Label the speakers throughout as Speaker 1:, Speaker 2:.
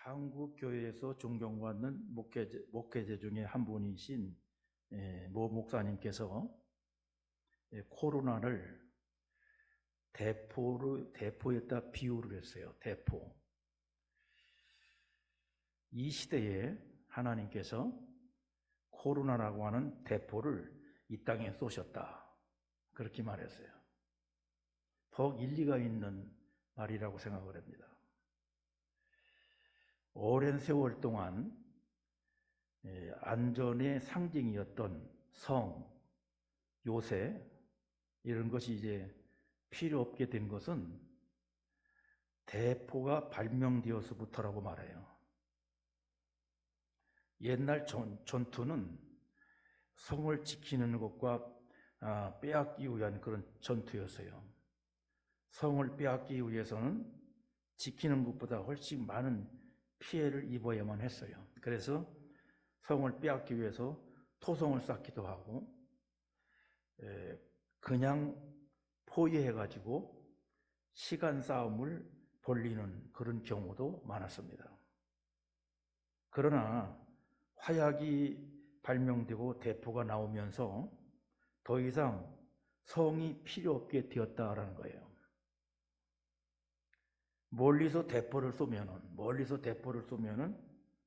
Speaker 1: 한국 교회에서 존경받는 목회자 중에 한 분이신 모 목사님께서 코로나를 대포에다 비유를 했어요. 대포. 이 시대에 하나님께서 코로나라고 하는 대포를 이 땅에 쏘셨다. 그렇게 말했어요. 더욱 일리가 있는 말이라고 생각을 합니다. 오랜 세월 동안 안전의 상징이었던 성, 요새 이런 것이 이제 필요 없게 된 것은 대포가 발명되어서부터라고 말해요. 옛날 전투는 성을 지키는 것과 빼앗기 위한 그런 전투였어요. 성을 빼앗기 위해서는 지키는 것보다 훨씬 많은 피해를 입어야만 했어요. 그래서 성을 빼앗기 위해서 토성을 쌓기도 하고 그냥 포위해가지고 시간 싸움을 벌리는 그런 경우도 많았습니다. 그러나 화약이 발명되고 대포가 나오면서 더 이상 성이 필요 없게 되었다라는 거예요. 멀리서 대포를 쏘면은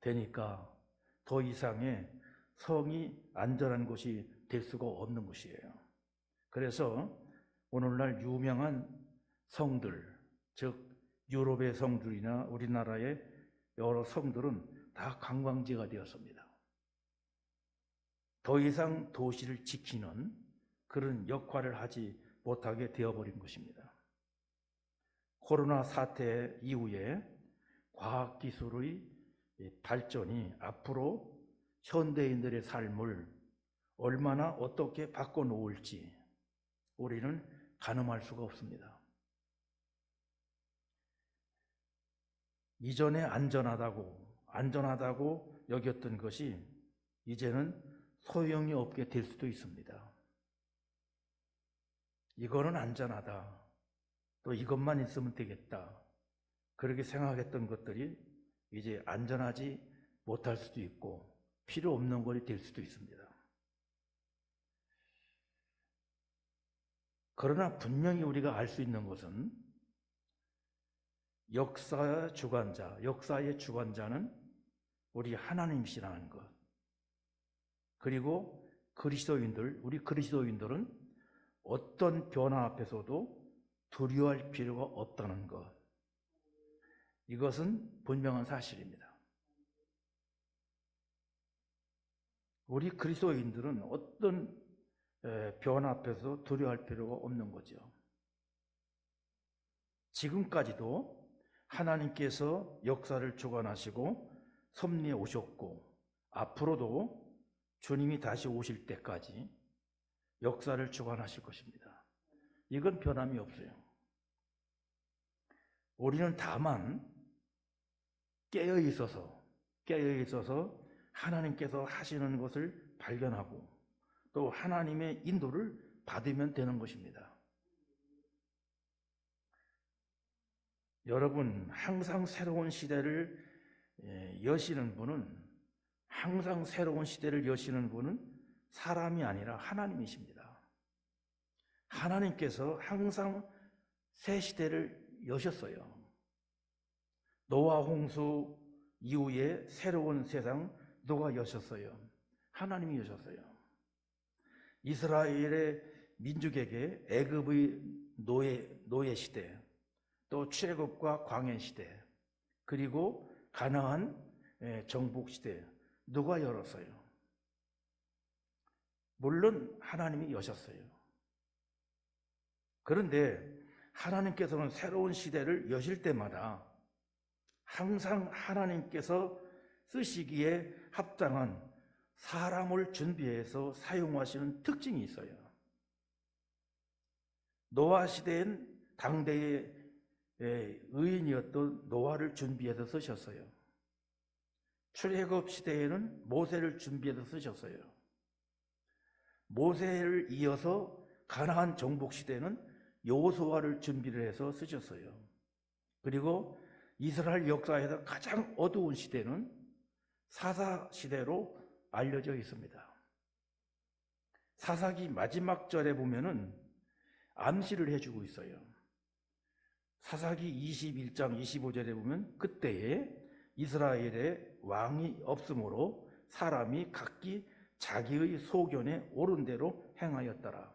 Speaker 1: 되니까 더 이상의 성이 안전한 곳이 될 수가 없는 것이에요. 그래서 오늘날 유명한 성들, 즉 유럽의 성들이나 우리나라의 여러 성들은 다 관광지가 되었습니다. 더 이상 도시를 지키는 그런 역할을 하지 못하게 되어버린 것입니다. 코로나 사태 이후에 과학기술의 발전이 앞으로 현대인들의 삶을 얼마나 어떻게 바꿔놓을지 우리는 가늠할 수가 없습니다. 이전에 안전하다고 여겼던 것이 이제는 소용이 없게 될 수도 있습니다. 이거는 안전하다. 또 이것만 있으면 되겠다. 그렇게 생각했던 것들이 이제 안전하지 못할 수도 있고 필요 없는 것이 될 수도 있습니다. 그러나 분명히 우리가 알 수 있는 것은 역사의 주관자는 우리 하나님이시라는 것. 그리고 우리 그리스도인들은 어떤 변화 앞에서도 두려워할 필요가 없다는 것. 이것은 분명한 사실입니다. 우리 그리스도인들은 어떤 변화 앞에서 두려워할 필요가 없는 거죠. 지금까지도 하나님께서 역사를 주관하시고 섭리해 오셨고 앞으로도 주님이 다시 오실 때까지 역사를 주관하실 것입니다. 이건 변함이 없어요. 우리는 다만 깨어 있어서 하나님께서 하시는 것을 발견하고 또 하나님의 인도를 받으면 되는 것입니다. 여러분, 항상 새로운 시대를 여시는 분은 사람이 아니라 하나님이십니다. 하나님께서 항상 새 시대를 여셨어요. 노아 홍수 이후에 새로운 세상 누가 여셨어요? 하나님이 여셨어요. 이스라엘의 민족에게 애굽의 노예 시대, 또 출애굽과 광야 시대, 그리고 가나안 정복 시대 누가 열었어요? 물론 하나님이 여셨어요. 그런데 하나님께서는 새로운 시대를 여실 때마다 항상 하나님께서 쓰시기에 합당한 사람을 준비해서 사용하시는 특징이 있어요. 노아 시대엔 당대의 의인이었던 노아를 준비해서 쓰셨어요. 출애굽 시대에는 모세를 준비해서 쓰셨어요. 모세를 이어서 가나안 정복 시대는 여호수아를 준비를 해서 쓰셨어요. 그리고 이스라엘 역사에서 가장 어두운 시대는 사사시대로 알려져 있습니다. 사사기 마지막 절에 보면은 암시를 해주고 있어요. 사사기 21장 25절에 보면 그때에 이스라엘에 왕이 없으므로 사람이 각기 자기의 소견에 옳은 대로 행하였더라.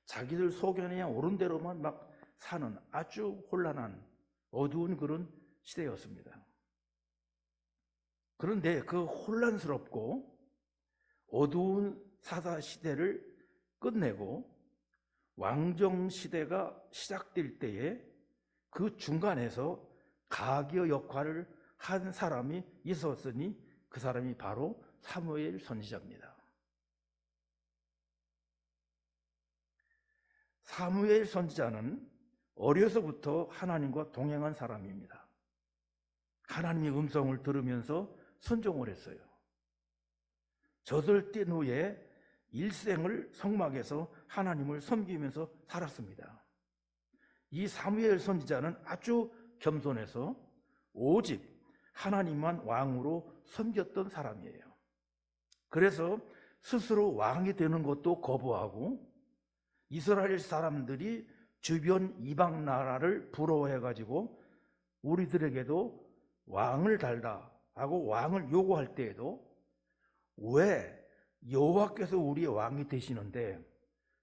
Speaker 1: 자기들 소견에 옳은 대로만 막 사는 아주 혼란한 어두운 그런 시대였습니다. 그런데 그 혼란스럽고 어두운 사사 시대를 끝내고 왕정 시대가 시작될 때에 그 중간에서 가교 역할을 한 사람이 있었으니 그 사람이 바로 사무엘 선지자입니다. 사무엘 선지자는 어려서부터 하나님과 동행한 사람입니다. 하나님의 음성을 들으면서 순종을 했어요. 젖을 뗀 후에 일생을 성막에서 하나님을 섬기면서 살았습니다. 이 사무엘 선지자는 아주 겸손해서 오직 하나님만 왕으로 섬겼던 사람이에요. 그래서 스스로 왕이 되는 것도 거부하고 이스라엘 사람들이 주변 이방 나라를 부러워해가지고 우리들에게도 왕을 달라 하고 왕을 요구할 때에도 왜 여호와께서 우리의 왕이 되시는데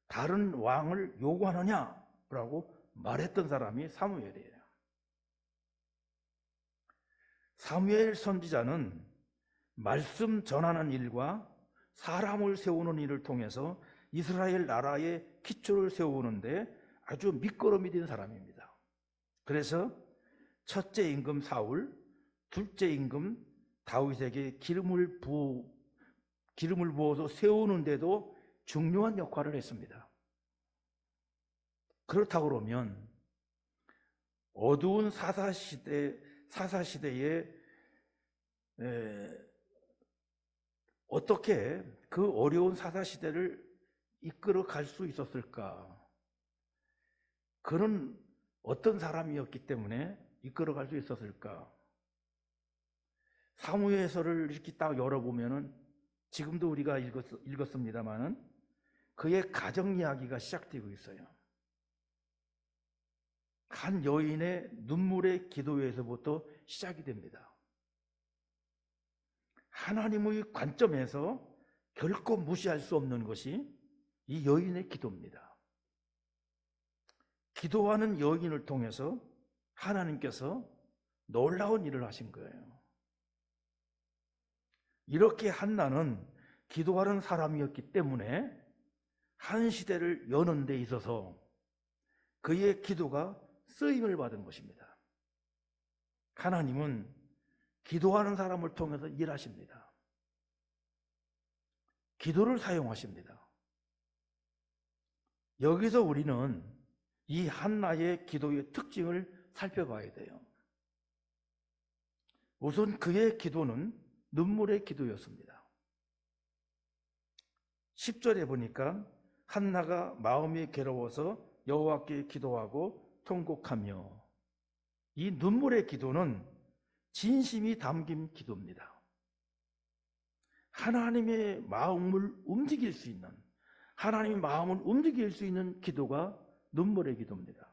Speaker 1: 다른 왕을 요구하느냐라고 말했던 사람이 사무엘이에요. 사무엘 선지자는 말씀 전하는 일과 사람을 세우는 일을 통해서 이스라엘 나라의 기초를 세우는데 아주 밑거름이 된 사람입니다. 그래서 첫째 임금 사울, 둘째 임금 다윗에게 기름을 부어서 세우는데도 중요한 역할을 했습니다. 그렇다고 그러면 어두운 사사시대에 어떻게 그 어려운 사사시대를 이끌어 갈 수 있었을까? 그는 어떤 사람이었기 때문에 이끌어 갈 수 있었을까? 사무엘서를 이렇게 딱 열어보면은 지금도 우리가 읽었습니다만은 그의 가정 이야기가 시작되고 있어요. 한 여인의 눈물의 기도에서부터 시작이 됩니다. 하나님의 관점에서 결코 무시할 수 없는 것이 이 여인의 기도입니다. 기도하는 여인을 통해서 하나님께서 놀라운 일을 하신 거예요. 이렇게 한나는 기도하는 사람이었기 때문에 한 시대를 여는 데 있어서 그의 기도가 쓰임을 받은 것입니다. 하나님은 기도하는 사람을 통해서 일하십니다. 기도를 사용하십니다. 여기서 우리는 이 한나의 기도의 특징을 살펴봐야 돼요. 우선 그의 기도는 눈물의 기도였습니다. 10절에 보니까 한나가 마음이 괴로워서 여호와께 기도하고 통곡하며, 이 눈물의 기도는 진심이 담긴 기도입니다. 하나님의 마음을 움직일 수 있는, 하나님의 마음을 움직일 수 있는 기도가 눈물의 기도입니다.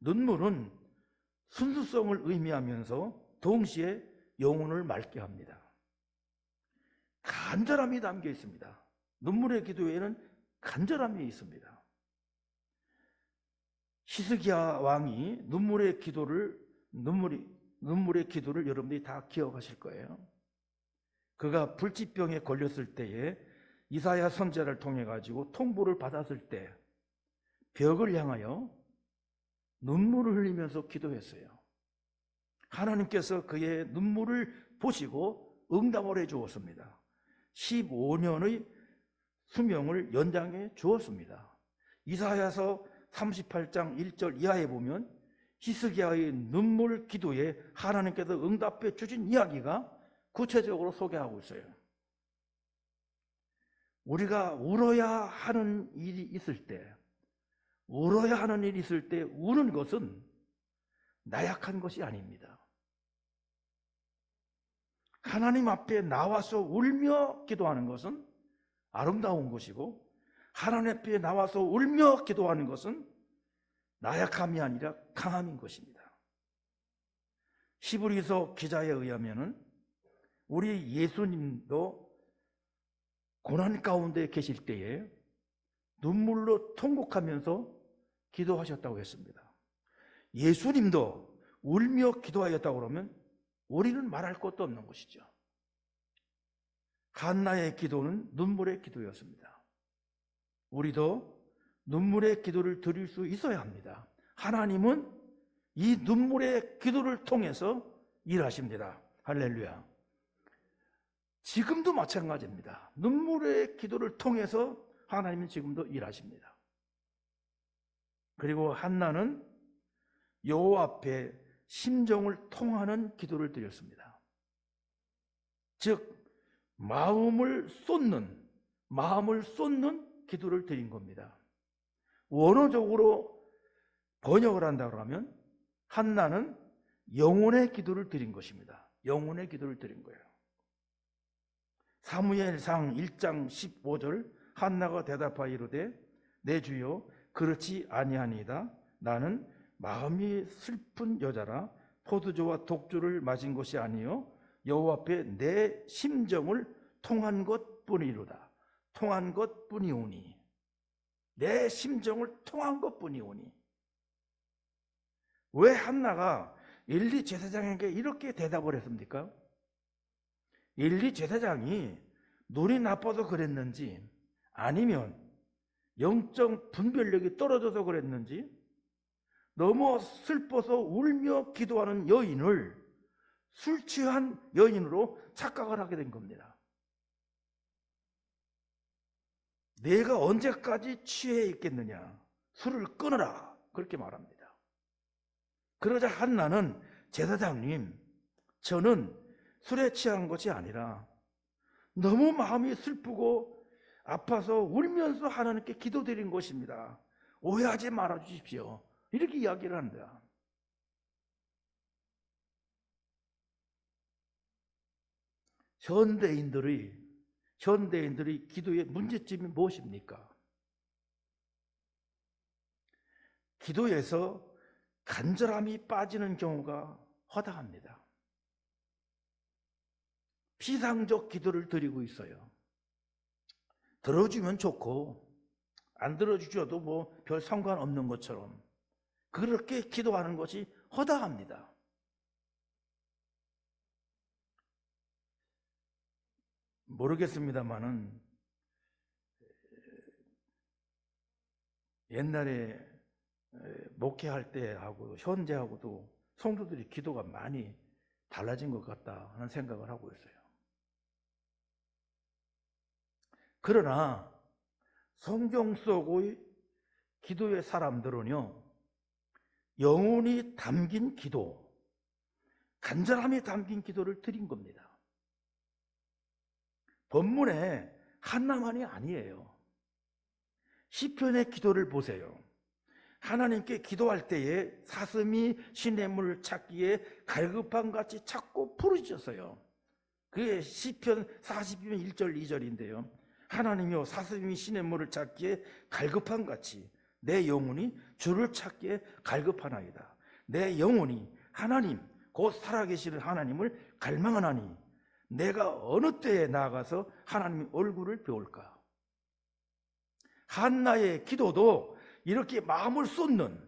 Speaker 1: 눈물은 순수성을 의미하면서 동시에 영혼을 맑게 합니다. 간절함이 담겨 있습니다. 눈물의 기도에는 간절함이 있습니다. 히스기야 왕이 눈물의 기도를 여러분들이 다 기억하실 거예요. 그가 불치병에 걸렸을 때에 이사야 선지자를 통해 가지고 통보를 받았을 때 벽을 향하여 눈물을 흘리면서 기도했어요. 하나님께서 그의 눈물을 보시고 응답을 해 주었습니다. 15년의 수명을 연장해 주었습니다. 이사야서 38장 1절 이하에 보면 히스기야의 눈물 기도에 하나님께서 응답해 주신 이야기가 구체적으로 소개하고 있어요. 우리가 울어야 하는 일이 있을 때, 우는 것은 나약한 것이 아닙니다. 하나님 앞에 나와서 울며 기도하는 것은 아름다운 것이고, 하나님 앞에 나와서 울며 기도하는 것은 나약함이 아니라 강함인 것입니다. 히브리서 기자에 의하면 우리 예수님도 고난 가운데 계실 때에 눈물로 통곡하면서 기도하셨다고 했습니다. 예수님도 울며 기도하였다고 그러면 우리는 말할 것도 없는 것이죠. 한나의 기도는 눈물의 기도였습니다. 우리도 눈물의 기도를 드릴 수 있어야 합니다. 하나님은 이 눈물의 기도를 통해서 일하십니다. 할렐루야. 지금도 마찬가지입니다. 눈물의 기도를 통해서 하나님은 지금도 일하십니다. 그리고 한나는 여호와 앞에 심정을 통하는 기도를 드렸습니다. 즉 마음을 쏟는 기도를 드린 겁니다. 원어적으로 번역을 한다고 하면 한나는 영혼의 기도를 드린 것입니다. 영혼의 기도를 드린 거예요. 사무엘상 1장 15절 한나가 대답하여 이르되 내 주여 그렇지 아니하니이다. 나는 마음이 슬픈 여자라 포도주와 독주를 마신 것이 아니요 여호와 앞에 내 심정을 통한 것뿐이로다. 통한 것뿐이오니. 내 심정을 통한 것뿐이오니. 왜 한나가 엘리 제사장에게 이렇게 대답을 했습니까? 엘리 제사장이 눈이 나빠서 그랬는지 아니면 영적 분별력이 떨어져서 그랬는지 너무 슬퍼서 울며 기도하는 여인을 술 취한 여인으로 착각을 하게 된 겁니다. 내가 언제까지 취해 있겠느냐? 술을 끊어라. 그렇게 말합니다. 그러자 한나는 제사장님, 저는 술에 취한 것이 아니라 너무 마음이 슬프고 아파서 울면서 하나님께 기도드린 것입니다. 오해하지 말아 주십시오. 이렇게 이야기를 합니다. 현대인들의 기도의 문제점이 무엇입니까? 기도에서 간절함이 빠지는 경우가 허다합니다. 피상적 기도를 드리고 있어요. 들어주면 좋고 안 들어주셔도 뭐 별 상관없는 것처럼 그렇게 기도하는 것이 허다합니다. 모르겠습니다만은 옛날에 목회할 때하고 현재하고도 성도들이 기도가 많이 달라진 것 같다 하는 생각을 하고 있어요. 그러나 성경 속의 기도의 사람들은요, 영혼이 담긴 기도, 간절함이 담긴 기도를 드린 겁니다. 본문에 한나만이 아니에요. 시편의 기도를 보세요. 하나님께 기도할 때에 사슴이 시냇물을 찾기에 갈급함 같이 찾고 부르짖었어요. 그게 시편 40편 1절 2절인데요. 하나님이여 사슴이 시냇물을 찾기에 갈급함 같이 내 영혼이 주를 찾기에 갈급하나이다. 내 영혼이 하나님 곧 살아계시는 하나님을 갈망하나니 내가 어느 때에 나아가서 하나님의 얼굴을 배울까? 한나의 기도도 이렇게 마음을 쏟는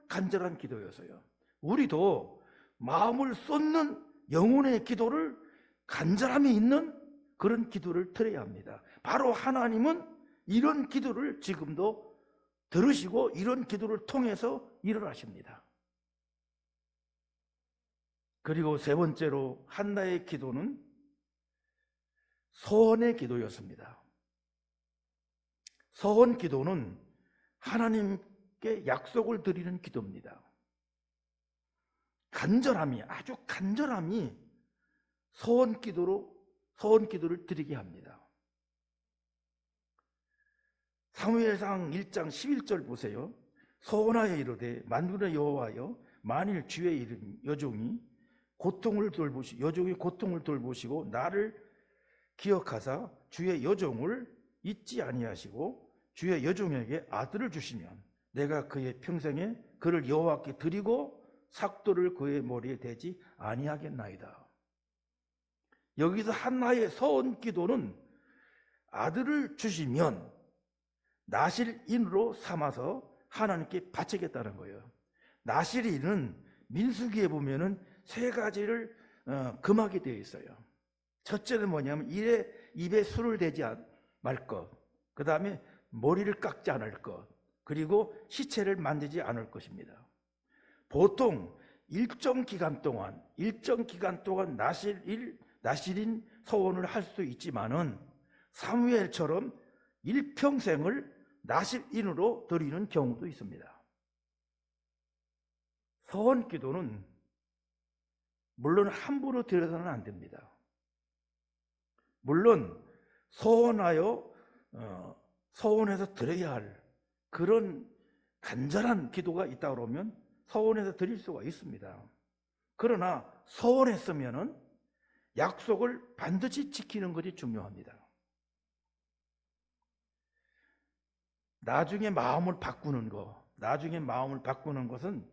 Speaker 1: 간절한 기도였어요. 우리도 마음을 쏟는 영혼의 기도를 간절함이 있는 그런 기도를 드려야 합니다. 바로 하나님은 이런 기도를 지금도 들으시고 이런 기도를 통해서 일을 하십니다. 그리고 세 번째로 한나의 기도는 서원의 기도였습니다. 서원 기도는 하나님께 약속을 드리는 기도입니다. 아주 간절함이 서원 기도를 드리게 합니다. 사무엘상 1장 11절 보세요. 서원하여 이르되 만군의 여호와여 만일 주의 이름 여종이 여종의 고통을 돌보시고 나를 기억하사 주의 여종을 잊지 아니하시고 주의 여종에게 아들을 주시면 내가 그의 평생에 그를 여호와께 드리고 삭도를 그의 머리에 대지 아니하겠나이다. 여기서 한나의 서원 기도는 아들을 주시면 나실인으로 삼아서 하나님께 바치겠다는 거예요. 나실인은 민수기에 보면은 세 가지를 금하게 되어 있어요. 첫째는 뭐냐면 입에 술을 대지 말 것, 그 다음에 머리를 깎지 않을 것, 그리고 시체를 만지지 않을 것입니다. 보통 일정 기간 동안 나실인 서원을 할 수 있지만은 사무엘처럼 일평생을 나실인으로 드리는 경우도 있습니다. 서원 기도는 물론 함부로 드려서는 안 됩니다. 물론 서원해서 드려야 할 그런 간절한 기도가 있다 그러면 서원해서 드릴 수가 있습니다. 그러나 서원했으면은 약속을 반드시 지키는 것이 중요합니다. 나중에 마음을 바꾸는 것은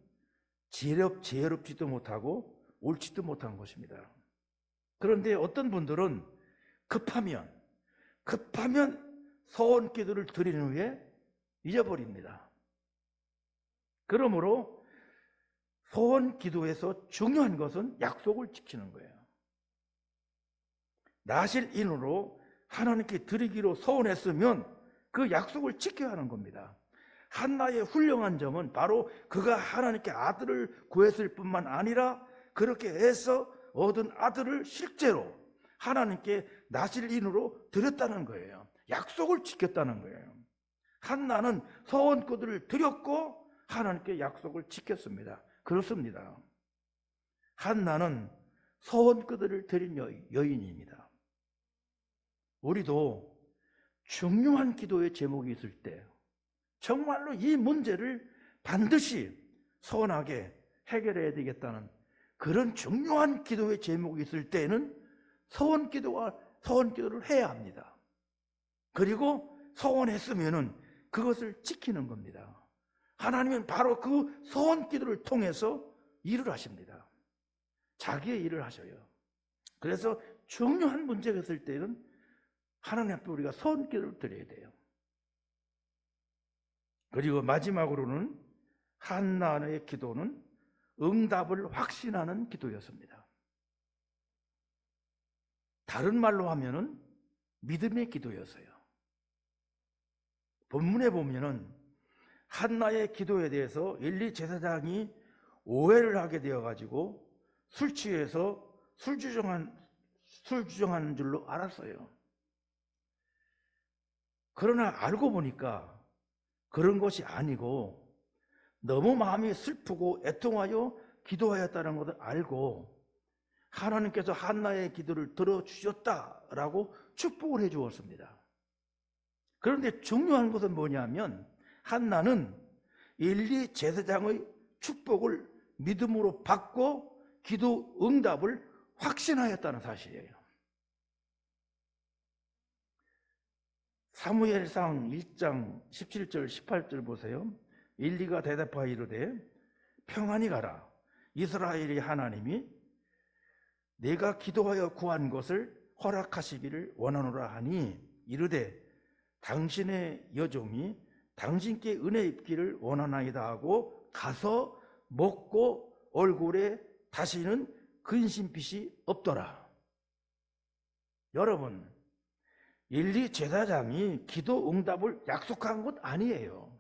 Speaker 1: 지혜롭지도 못하고 옳지도 못한 것입니다. 그런데 어떤 분들은 급하면 서원 기도를 드리는 후에 잊어버립니다. 그러므로 서원 기도에서 중요한 것은 약속을 지키는 거예요. 나실인으로 하나님께 드리기로 서원했으면 그 약속을 지켜야 하는 겁니다. 한나의 훌륭한 점은 바로 그가 하나님께 아들을 구했을 뿐만 아니라 그렇게 해서 얻은 아들을 실제로 하나님께 나실인으로 드렸다는 거예요. 약속을 지켰다는 거예요. 한나는 서원 기도를 드렸고 하나님께 약속을 지켰습니다. 그렇습니다. 한나는 서원 기도를 드린 여인입니다. 우리도 중요한 기도의 제목이 있을 때 정말로 이 문제를 반드시 서원하게 해결해야 되겠다는 그런 중요한 기도의 제목이 있을 때는 서원 기도를 해야 합니다. 그리고 서원했으면은 그것을 지키는 겁니다. 하나님은 바로 그 서원 기도를 통해서 일을 하십니다. 자기의 일을 하셔요. 그래서 중요한 문제가 있을 때는 하나님 앞에 우리가 서원 기도를 드려야 돼요. 그리고 마지막으로는 한나의 기도는 응답을 확신하는 기도였습니다. 다른 말로 하면은 믿음의 기도였어요. 본문에 보면은 한나의 기도에 대해서 엘리 제사장이 오해를 하게 되어가지고 술 취해서 술 주정하는 줄로 알았어요. 그러나 알고 보니까 그런 것이 아니고 너무 마음이 슬프고 애통하여 기도하였다는 것을 알고 하나님께서 한나의 기도를 들어주셨다라고 축복을 해 주었습니다. 그런데 중요한 것은 뭐냐면 한나는 엘리 제사장의 축복을 믿음으로 받고 기도 응답을 확신하였다는 사실이에요. 사무엘상 1장 17절 18절 보세요. 엘리가 대답하여 이르되 평안히 가라. 이스라엘의 하나님이 내가 기도하여 구한 것을 허락하시기를 원하노라 하니 이르되 당신의 여종이 당신께 은혜 입기를 원하나이다 하고 가서 먹고 얼굴에 다시는 근심빛이 없더라. 여러분, 엘리 제사장이 기도 응답을 약속한 것 아니에요.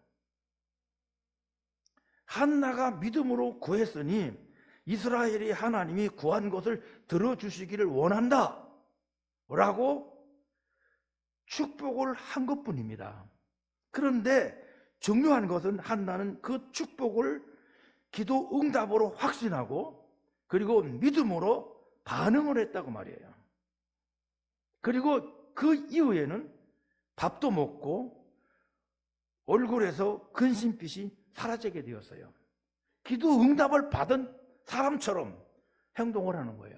Speaker 1: 한나가 믿음으로 구했으니 이스라엘의 하나님이 구한 것을 들어주시기를 원한다 라고 축복을 한 것뿐입니다. 그런데 중요한 것은 한나는 그 축복을 기도 응답으로 확신하고 그리고 믿음으로 반응을 했다고 말이에요. 그리고 그 이후에는 밥도 먹고 얼굴에서 근심빛이 사라지게 되었어요. 기도 응답을 받은 사람처럼 행동을 하는 거예요.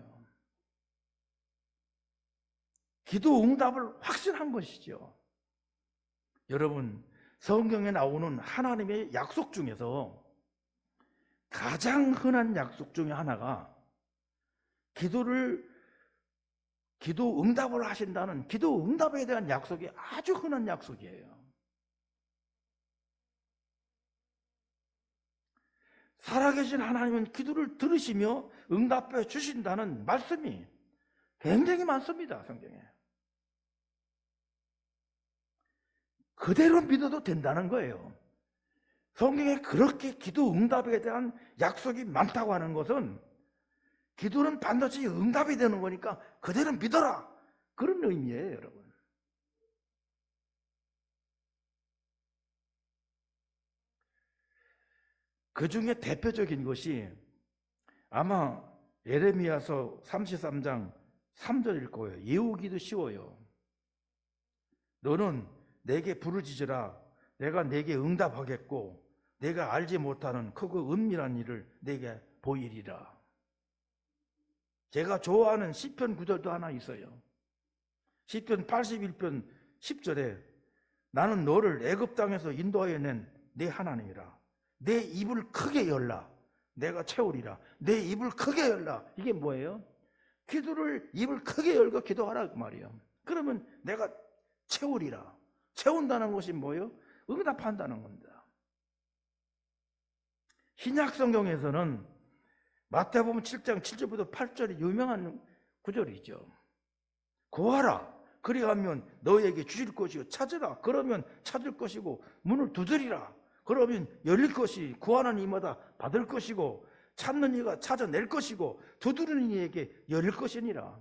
Speaker 1: 기도 응답을 확신한 것이죠. 여러분, 성경에 나오는 하나님의 약속 중에서 가장 흔한 약속 중에 하나가 기도 응답을 하신다는 기도 응답에 대한 약속이 아주 흔한 약속이에요. 살아계신 하나님은 기도를 들으시며 응답해 주신다는 말씀이 굉장히 많습니다, 성경에. 그대로 믿어도 된다는 거예요. 성경에 그렇게 기도 응답에 대한 약속이 많다고 하는 것은 기도는 반드시 응답이 되는 거니까 그대로 믿어라, 그런 의미예요, 여러분. 그 중에 대표적인 것이 아마 예레미야서 33장 3절일 거예요. 외우기도 쉬워요. 너는 내게 부르짖으라. 내가 내게 응답하겠고 내가 알지 못하는 크고 은밀한 일을 내게 보이리라. 제가 좋아하는 시편 구절도 하나 있어요. 시편 81편 10절에 나는 너를 애굽 땅에서 인도하여 낸 내 하나님이라. 내 입을 크게 열라. 내가 채우리라. 내 입을 크게 열라. 이게 뭐예요? 기도를 입을 크게 열고 기도하라 그 말이에요. 그러면 내가 채우리라. 채운다는 것이 뭐예요? 응답한다는 겁니다. 신약 성경에서는 마태복음 7장 7절부터 8절이 유명한 구절이죠. 구하라. 그리하면 너에게 주실 것이요. 찾으라. 그러면 찾을 것이고 문을 두드리라. 그러면 열릴 것이 구하는 이마다 받을 것이고 찾는 이가 찾아낼 것이고 두드리는 이에게 열릴 것이니라.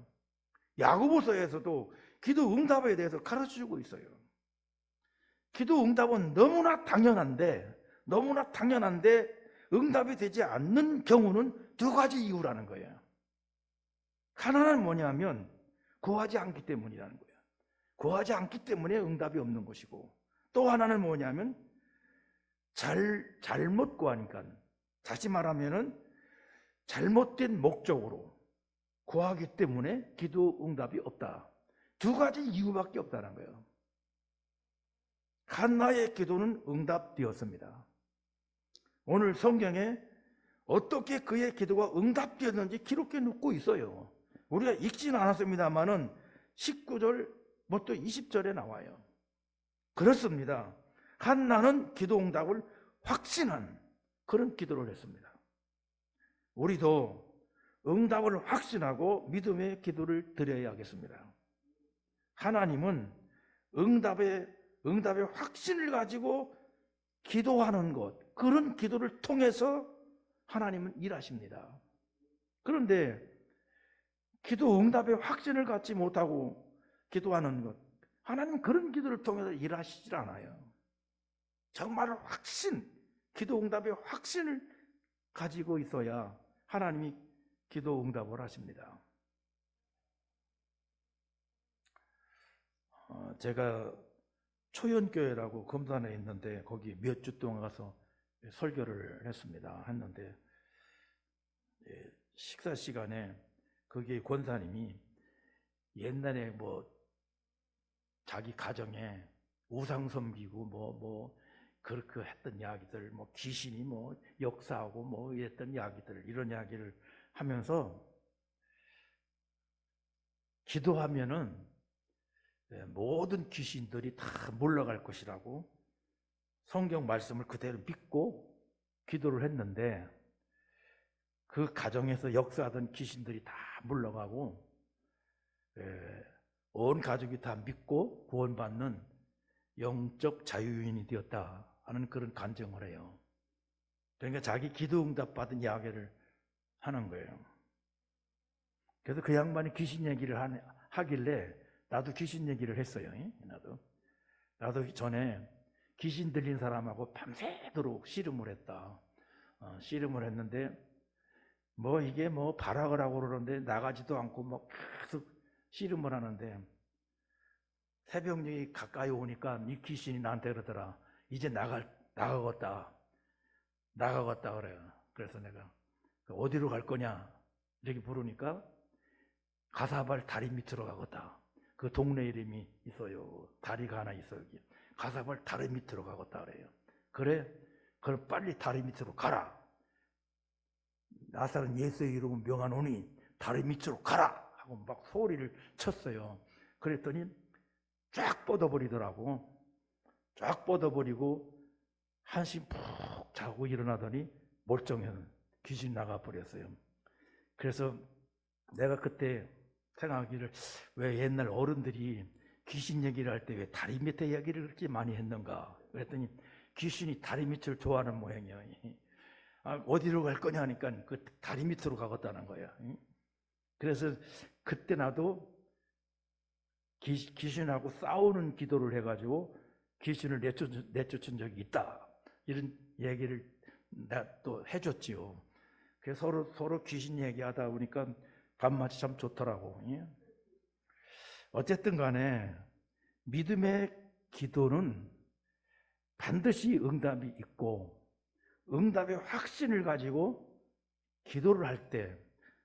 Speaker 1: 야고보서에서도 기도 응답에 대해서 가르쳐주고 있어요. 기도 응답은 너무나 당연한데 응답이 되지 않는 경우는 두 가지 이유라는 거예요. 하나는 뭐냐면 구하지 않기 때문이라는 거예요. 구하지 않기 때문에 응답이 없는 것이고, 또 하나는 뭐냐면 잘못 구하니까, 다시 말하면은 잘못된 목적으로 구하기 때문에 기도 응답이 없다. 두 가지 이유밖에 없다는 거예요. 한나의 기도는 응답되었습니다. 오늘 성경에 어떻게 그의 기도가 응답되었는지 기록해 놓고 있어요. 우리가 읽지는 않았습니다만은 19절 또 20절에 나와요. 그렇습니다. 한나는 기도 응답을 확신한 그런 기도를 했습니다. 우리도 응답을 확신하고 믿음의 기도를 드려야겠습니다. 하나님은 응답의 확신을 가지고 기도하는 것, 그런 기도를 통해서 하나님은 일하십니다. 그런데 기도 응답의 확신을 갖지 못하고 기도하는 것, 하나님은 그런 기도를 통해서 일하시질 않아요. 정말 기도 응답의 확신을 가지고 있어야 하나님이 기도 응답을 하십니다. 제가 초연교회라고 금산에 있는데 거기 몇 주 동안 가서 설교를 했는데 식사 시간에 거기 권사님이 옛날에 자기 가정에 우상 섬기고 그렇게 했던 이야기들, 귀신이 역사하고 이랬던 이야기들, 이런 이야기를 하면서 기도하면은 모든 귀신들이 다 물러갈 것이라고 성경 말씀을 그대로 믿고 기도를 했는데, 그 가정에서 역사하던 귀신들이 다 물러가고 온 가족이 다 믿고 구원받는 영적 자유인이 되었다 하는 그런 간증을 해요. 그러니까 자기 기도 응답 받은 이야기를 하는 거예요. 그래서 그 양반이 귀신 얘기를 하길래 나도 귀신 얘기를 했어요. 나도 전에 귀신 들린 사람하고 밤새도록 씨름을 했다. 씨름을 했는데 이게 발악을 하고 그러는데 나가지도 않고 계속 씨름을 하는데 새벽녘이 가까이 오니까 이 귀신이 나한테 그러더라. 이제 나가겠다 그래요. 그래서 내가 어디로 갈 거냐? 이렇게 부르니까 가사발 다리 밑으로 가겠다. 그 동네 이름이 있어요. 다리가 하나 있어요. 여기. 가사발 다리 밑으로 가겠다 그래요. 그래, 그럼 빨리 다리 밑으로 가라. 나사렛 예수의 이름은 명하노니 다리 밑으로 가라 하고 막 소리를 쳤어요. 그랬더니 쫙 뻗어버리더라고. 쫙 뻗어버리고 한숨 푹 자고 일어나더니 멀쩡해서 귀신 나가버렸어요. 그래서 내가 그때 생각하기를, 왜 옛날 어른들이 귀신 얘기를 할 때 왜 다리 밑에 얘기를 그렇게 많이 했는가 그랬더니 귀신이 다리 밑을 좋아하는 모양이야. 어디로 갈 거냐 하니까 그 다리 밑으로 가겠다는 거야. 그래서 그때 나도 귀신하고 싸우는 기도를 해가지고 귀신을 내쫓은 적이 있다. 이런 얘기를 내가 또 해줬지요. 그래서 서로 귀신 얘기하다 보니까 밥맛이 참 좋더라고. 어쨌든 간에 믿음의 기도는 반드시 응답이 있고, 응답의 확신을 가지고 기도를 할 때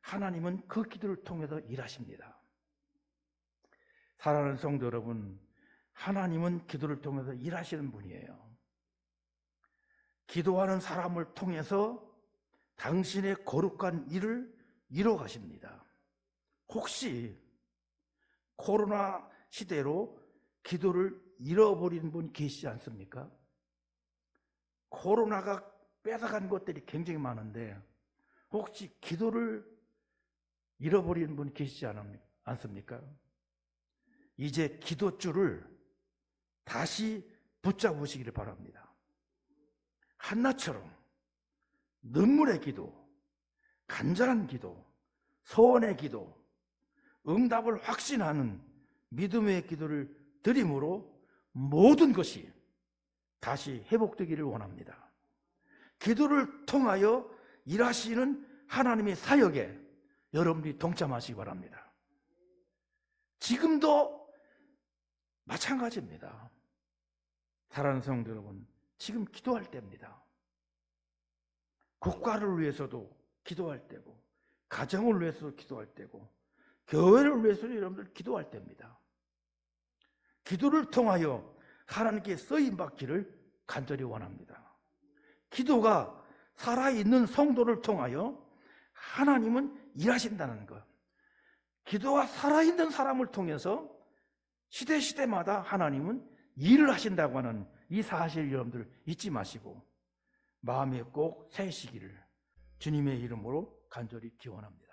Speaker 1: 하나님은 그 기도를 통해서 일하십니다. 사랑하는 성도 여러분, 하나님은 기도를 통해서 일하시는 분이에요. 기도하는 사람을 통해서 당신의 거룩한 일을 이뤄 가십니다. 혹시 코로나 시대로 기도를 잃어버린 분 계시지 않습니까? 코로나가 뺏어간 것들이 굉장히 많은데 혹시 기도를 잃어버린 분 계시지 않습니까? 이제 기도줄을 다시 붙잡으시기를 바랍니다. 한나처럼 눈물의 기도, 간절한 기도, 소원의 기도, 응답을 확신하는 믿음의 기도를 드림으로 모든 것이 다시 회복되기를 원합니다. 기도를 통하여 일하시는 하나님의 사역에 여러분들이 동참하시기 바랍니다. 지금도 마찬가지입니다. 사랑하는 성도 여러분, 지금 기도할 때입니다. 국가를 위해서도 기도할 때고, 가정을 위해서도 기도할 때고, 교회를 위해서도 여러분들 기도할 때입니다. 기도를 통하여 하나님께 쓰임받기를 간절히 원합니다. 기도가 살아있는 성도를 통하여 하나님은 일하신다는 것. 기도가 살아있는 사람을 통해서 시대마다 하나님은 일을 하신다고 하는 이 사실 여러분들 잊지 마시고 마음에 꼭 새기시기를 주님의 이름으로 간절히 기원합니다.